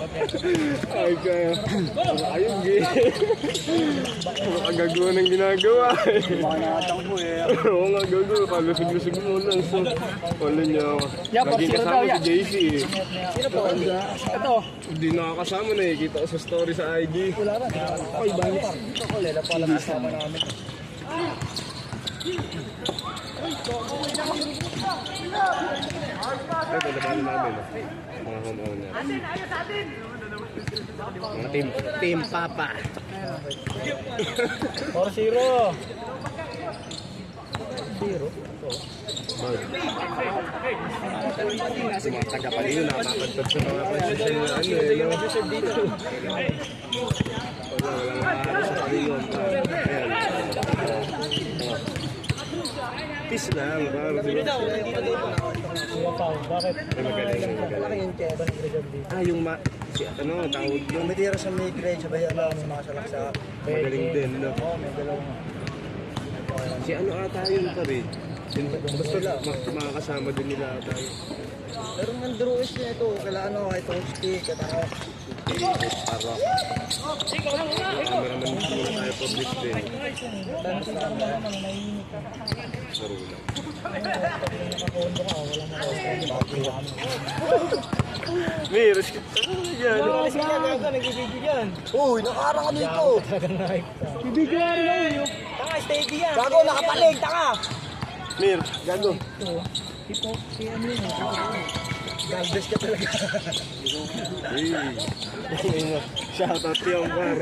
Ay kaya. Ayun, gay. Makagagawa ng ginagawa eh. Mga nakatakbo eh. Oo nga, gago. Kalusog-lusog mo lang. So, wala niya. Yeah, Naging for zero kasama daw, si yeah. JC eh. Sino po? Ito. Hindi nakakasama na eh. Kita ko sa story sa IG. Wala ba? Ay, bangis. Ito ko, lela pala kasama namin. Ay, palabanan namin. Mga homeowner. Mga team papa. 4-0. Mga taga-palino nakakagtag sa mga posisyon na ano eh. Wala sa palino. Ayan. Peace lang. Bakit? Magaling. Yung ano, tawag doon. May tira sa may grade, sabay alam sa mga salaksak. Magaling din, no? Oo, may dalawang. Si ano ata yun pa rin. Basta makakasama din nila ata yun. Pero ng drawers niya ito, kailangan ako kay Toasty, katao. Para. Cameraman muna tayo public din. Laro lang. Miros ka. Ano yan? Uy, nakarang ka dito. Bibigyan rin ako. Tanga, steady yan. Gago, nakapalig, taka. Mir, gago. Galbes ka talaga. Shoutout yung par.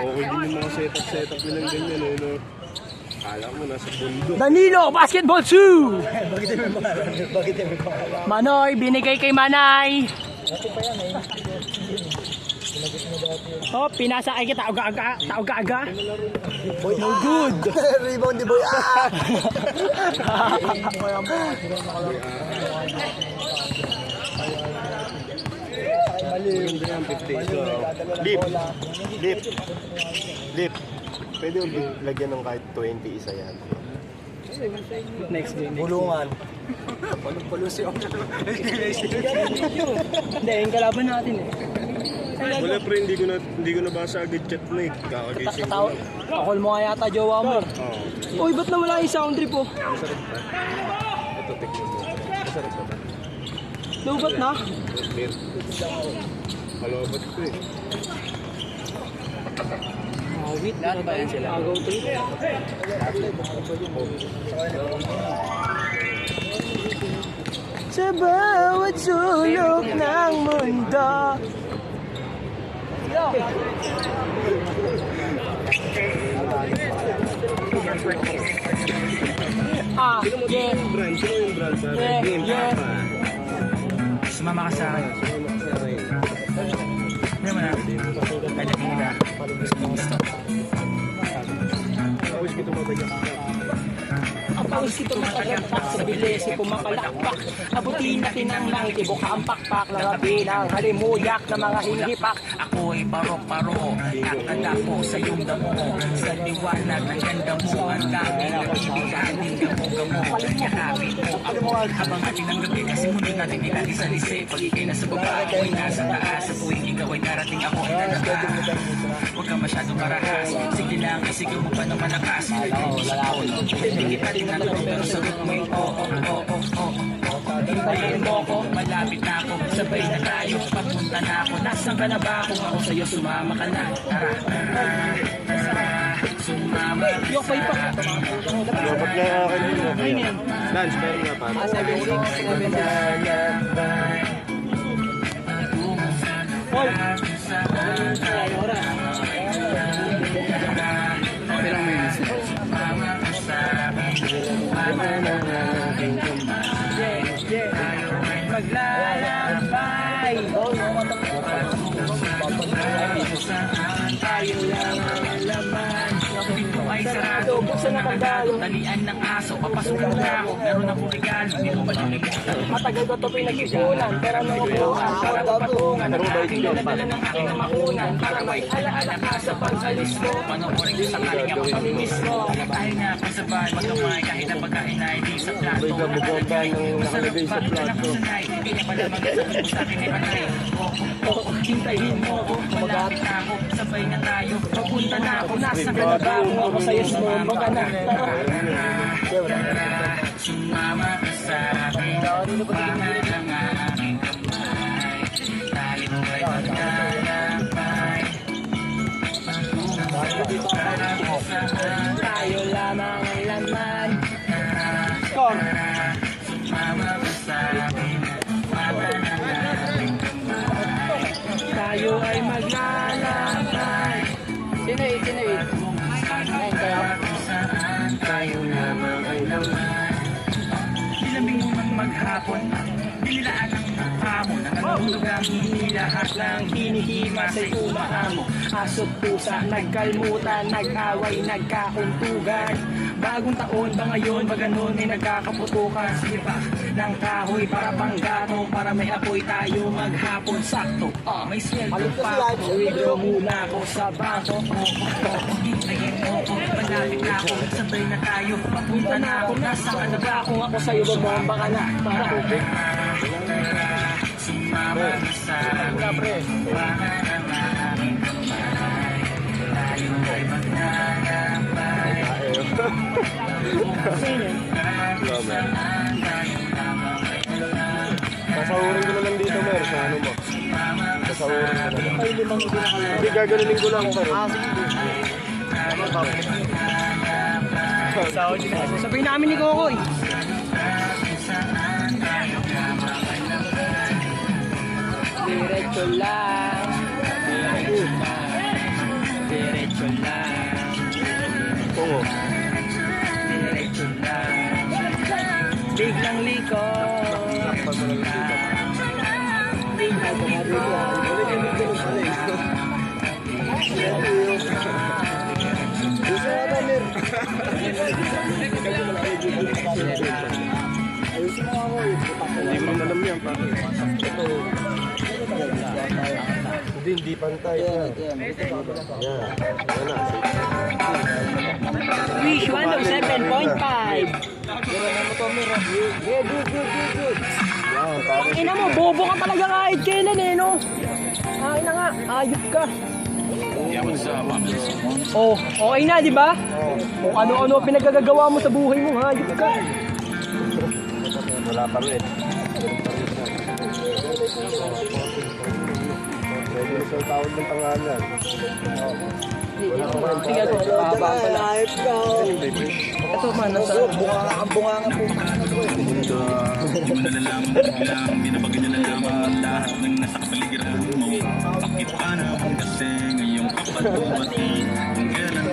Okay din yung mga setup nilang ganyan eh, no? Kala mo nasa bundok. Danilo, basketball shoe! Bakit may pangalan? Bakit may pangalan? Manoy, binigay kay Manay. Oh, pinasa kay kita, tauga-aga. Boy, No good. Rebound ni Boy, Maganda yan, 50. So, lip. Pwede yung lagyan ng kahit 20 isa yan. Next game. Bulungan. Hindi, yung kalaban natin eh. Wala pre, hindi ko nabasa agad chat na eh. Kakagising ko lang. Kakol mo nga yata jowa mo. Oo. Uy, ba't nawala yung sound trip oh? Masarap ba? Ito, tignan mo. Masarap ba ba? Lubat na? Mir. Kalobat ko eh. Wait, lahat ba yan sila? Agaw trip. Sa bawat sulok ng mundo. Ah, Sino mo yeah. yung brand? Sino yung brand sa Yeah, game? yeah. Papa. Sumama ka sa akin. Sino mo sa akin? Hindi mo na. Kanya muna. Always kita mabagyan. Apawis ito makagagpak sa bilis, pumakalakpak. Abutin natin ang langitibok ang pakpak na kabilang halimuyak na mga hinihipak. Ako'y parok-paro, kakanda ko sa iyong damo. Sa liwanag ng ganda mo, ang dami na bibigyanin gamo-gamo. Yakapin mo ako habang ating ang gabi, kasi muli natin ilalisalisi. Pag ikay nasa baba, ako'y nasa taas. Sa tuwing ikaw ay darating, ako ay nalabas. Huwag ka masyadong marahas, sige lang, isigaw mo pa ng malakas. Hindi kita tinaturo, pero sagot mo yung hintayin mo ko, malapit na ako, sabay na tayo, pagpunta na ako, nasan ka na ba? Kung ako sa'yo, sumama ka na. Tara, sumama ka sa Dapat nga akin din. Lance, meron nga para. 7 maglalakbay. Saan tayo lang ang laman. Pinto ay sarado, buksan na pagdalo. Talian ng aso, papasukin na ako. Meron akong regalo, hindi mo malilimutan. Matagal ko ito pinag-isunan, pero nung upuan, para mapatungan ang aking daladala ng aking makunan, para may alaala ka sa pag-alis mo. Panoorin ko sakaling ako Pamimiss mo. Tayo nga kasabay, magkamay kahit ang pagkain ay di sa plato. Nakalagay, masarap ba? Nakasanay, hindi niya pala magsasabi sa akin ay panay. Oo, hintayin mo ako, malapit na ako, sabay na tayo. Papunta na ako, nasa Talaga kung ako sa'yo sumumba ka na. Sumama ka sa akin, mahal ang aking kamay. Tayo ay maglalakbay. Tayo lamang ang laman. Kom. Sumama ka sa akin, mahal ang aking kamay. Tayo ay maglalakbay. Sinoy. Ayun kayo. Saan tayo lamang ay naman. Ilambing mo man maghapon, dinilaan ang mukha mo. Nanganulog ang hinilahat Lang hinihima sa'y umaamo. Aso't pusa, nagkalmutan, nag-away, nagkakuntugan. Bagong taon ba ngayon, ba ganun ay nagkakaputukan. Sige pa, ng kahoy para panggato, para may apoy tayo maghapon. Sakto, may sweldo pa ako. Withdraw muna ako sa bangko. Hintayin mo ko, malapit na ako, sabay na tayo, papunta na ako, nasa ka na ba? Kung ako sa'yo, bumomba ka na. Para okay. Sumama ka sa akin, mahal ang aking kamay. Tayo ay maglalakbay. Saan tayo lamang ay naman. Sasahurin ko na lang dito, Mer, sa ano mo. Sasahurin ko na lang. Ay, limang hindi na ka Hindi, gaganunin ko lang, pero. Sabihin namin ni Kokoy. Diretso lang. Diretso lang. Oo. Diretso lang. Biglang liko. Biglang liko. Hindi mo alam yan, pare. Hindi pantay. Yan. Wish 107.5. Ang ina mo, bobo ka talaga kahit kailan eh, no? Ay na nga, ayop ka. Oh, okay na, di ba? Kung ano-ano pinagagagawa mo sa buhay mo, hayop ka. Wala pa rin. Pwede sa tawag ng pangalan. Sige, ito, pahaba pala. Ito man, nasa... Ang bunga nga po.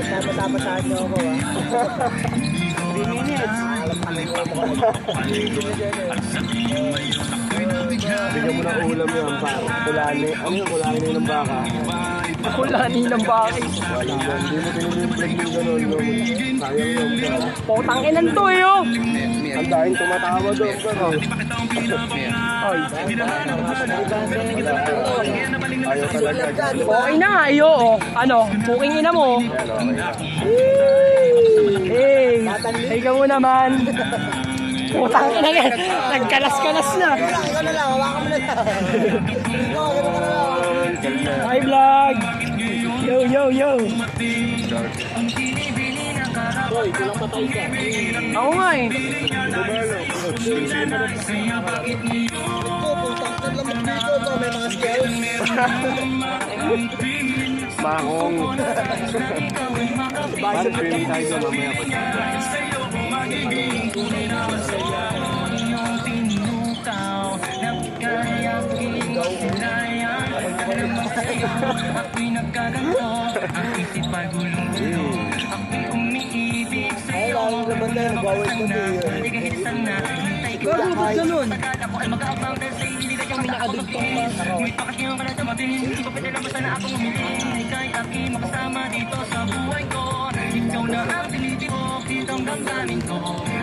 Tapos-tapasahan niyo ako, ha? 3 minutes. Bigyan mo ng ulam yan, pare. Kulani. Ano yung kulani ng baka? Kulani ng bakay. Wala yan. Hindi mo tinilimplag yung gano'n. No? Sayang yun. Potang inan to eh, oh. Ang dahil tumatawa doon. Gano'n. Ay, Ayaw talaga. okay na nga, iyo, oh. Ano, puking ina mo. Hey, hey ka mo naman. Putang ina yan. Nagkalas-kalas na. Ikaw na lang, hawakan mo na lang. Hi, vlog. Yo. Boy, kulang patay ka. Ako nga eh. Putang lamang dito to, may mga skills. Bakong. Bakit pili tayo sa mamaya pa siya? Ako'y nagkaganto, ang isip ay gulong-gulo. Ako'y umiibig Ay, sa'yo. lalo naman tayo, nag-away ka to. Hindi kahit saan na hintay ko. Gago, ba't ganun? Akala ko ay mag-aabang dahil sa'yo hindi ka siyang nakakapagpong. May pakasyon ka na dumating, hindi ko pinalabasan na akong humiling. Ika'y aking makasama dito sa buhay ko. Ikaw na ang pinili ko, dito ang damdamin ko.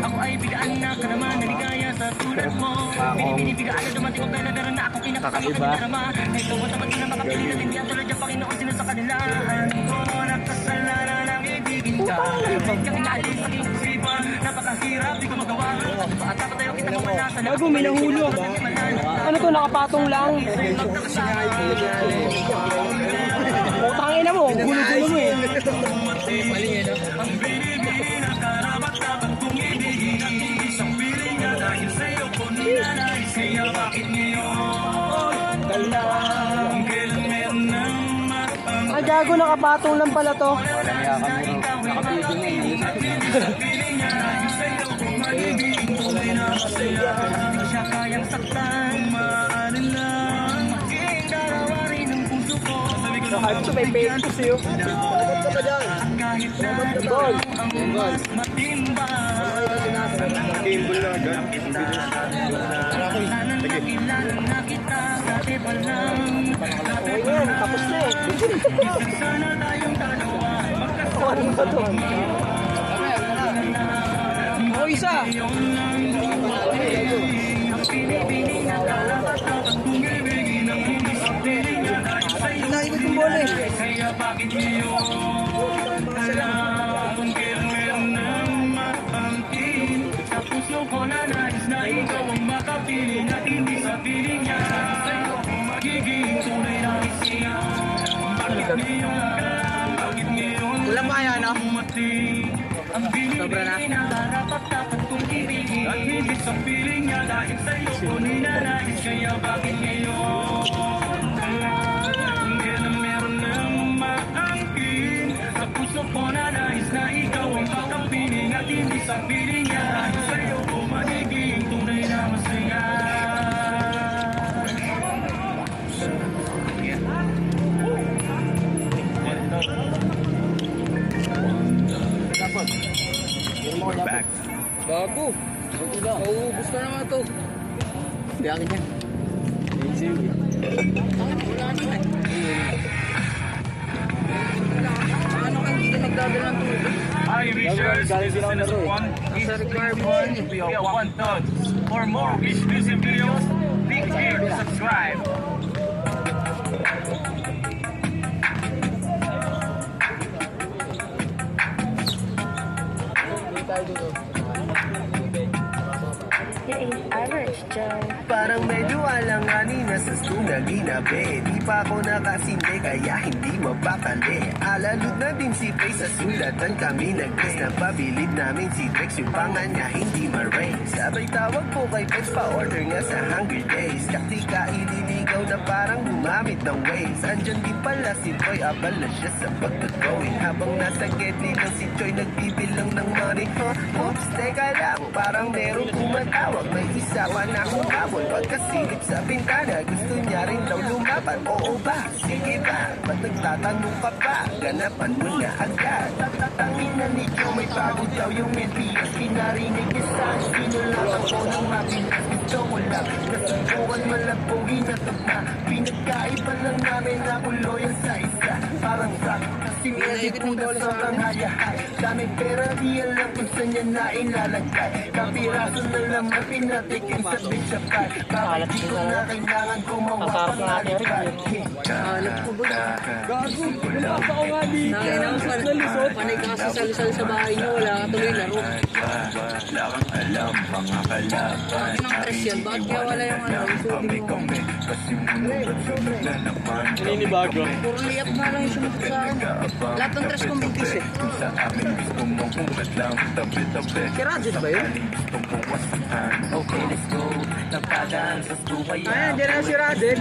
Ako ay bigaan na ka naman, naligaya sa tulad mo. Binibigaan na dumating ko kailan na akong kinakasama ka darama. Ito mo tapat na makapilit at hindi ang tulad yung Panginoon sila sa kanila. Alam ko nakasalanan ang ibigin ka. Kahit kang inaalis sa aking isipan, napakahirap, di ko magawa. Bata pa tayo kita mamalasan. Bago, may nahulog. Ano to, nakapatong lang? Putang ina mo, gulo-gulo mo eh. Ang binibigin na karapat dapat kong ibigin at hindi isang piling na dahil sa'yo ko ninanais. Kaya bakit ngayon? Kailan meron ng matang Ay, gago, nakapatong lang pala to. piling niya dahil sa'yo ko magiging tunay na masaya. Hindi siya kayang saktan, maanin lang maging darawa rin ng puso ko. Sabi ko naman Ito, may pekto sa'yo. kahit na ikaw ang mas matimba. Gimbal na agad. Sana nakilala na kita dati pa lang. Okay yan, tapos na eh. Sana tayong dalawa Ano ba to? O, isa. pinipiling na karapat dapat kong ibigin ang hindi sa piling niya dahil sa'yo Nakikot yung bola eh. kaya bakit ngayon kailan meron ng maangkin sa puso ko na nais na ikaw ang makapiling at hindi sa piling niya sa'yo ako magiging tunay na isiya. Bakit ngayon Walang maya, no? dumating ang binibigay na karapat dapat kong ibigin at hindi sa piling niya dahil sa'yo ko ninanais. Kaya bakit ngayon kailan meron ng maangkin sa puso ko na nais na ikaw ang makapiling at hindi sa piling niya dahil sa'yo ko magiging tunay na masaya. Bago. Maubos na naman ito. Hindi akin yan. Ano ka hindi ka nagdadala ng tubig? Hi, Richards. This is Innocent One. Sa requirement. We are one third. For more exclusive videos, click here to subscribe. Parang medyo alanganin na sa stunga ginabi. Di pa ako nakasindi kaya hindi mapakali. Alalud na din si Faye sa sulatan kami nag-guess. Napabilid namin si Drex yung pangan niya hindi ma-raise. Sabay tawag po kay Pets pa-order nga sa Hunger Days. Kaktika ililigaw na parang gumamit ng Waze. Andyan din pala si Boy, abala siya sa pagtutawin. Habang nasa Gedli lang si Joy nagbibilang ng money. Oops, teka lang, parang merong kumatawag. May isa pa na akong habol. Pagkasilip sa bintana, gusto niya rin daw lumaban. Oo ba? Sige ba? Ba't nagtatanong ka pa? Ganapan mo na agad. Tatatangin na ni Joe, may bago daw yung LPS. Pinarinig niya sa sinulakan ko ng mabinas. Gusto ko lang, nasubukan malabong hinatagma. Pinagkaiba lang namin na kuloyan sa isa. Parang rock, kasi music po na sobrang hayahay. Daming pera, di alam kung saan niya na ilalagay. Kapiraso na lang na pinatikim sa bitch of pie. Bakit di ko na kailangan gumawa pang alibay. Hanap ko ba? Gago. Lumabas ako nga di. Nakinaw sa nalisot. Panay ka kasi salisal sa bahay niyo. Wala ka tuloy laro. Bakit ng tres yan? Bakit kaya wala yung ano? Isutin mo. Naninibago. Puro liyap nga lang yung sumunod sa akin. Lahat ng tres kong bigis eh. Si Rajit ba yun? Okay, let's go. Nagpadaan sa stupa yan. Ayan, dyan na si Rajit.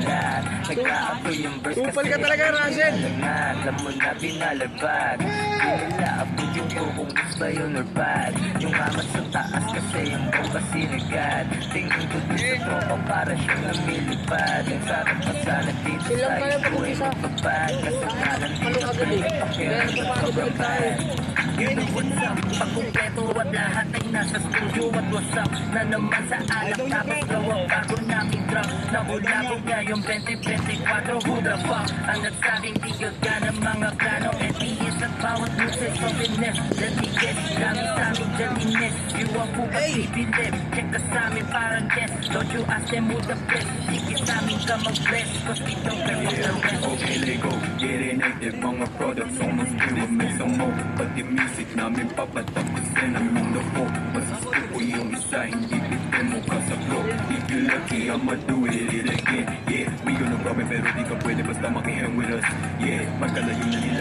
Nagkaapoy yung verse Kupal ka talaga, Rajit. Alam mo na pinalagpad. Pinalaabot yung kung gusto yun or bad. Yung Umamat sa taas kasi yung bomba sinagad. Tingin ko din sa tropa para siyang lumilipad. Ang sarap pa sana dito Silang sa kaya iyo ay magpapad. Kasalanan dito agad eh. Kaya napapagod tayo. Yun ang what's up. Pagkumpleto at lahat ay nasa studio at what's up. Na naman sa alak tapos gawa bago namin drop. Nahulabog ngayong 2024. Who the fuck? Ang nagsabing tigil ka ng mga plano. NPS at bawat luces of finesse. Daliges, dami sa aming dalinis. You ang bukas bibilip. Check ka sa amin parang guest. Don't you ask them who the best. Sige sa amin ka mag-bless. Cause we don't care what the rest. Okay, Lego, get in active. Mga products almost do a mix of more. Pati music namin papatapusin ang mundo ko. Mas gusto ko yung isa, hindi bitin mo ka sa flow. If you lucky, I'ma do it again. Yeah, we gonna rob it, pero di ka pwede basta makihang with us. Yeah, magkalayo na nila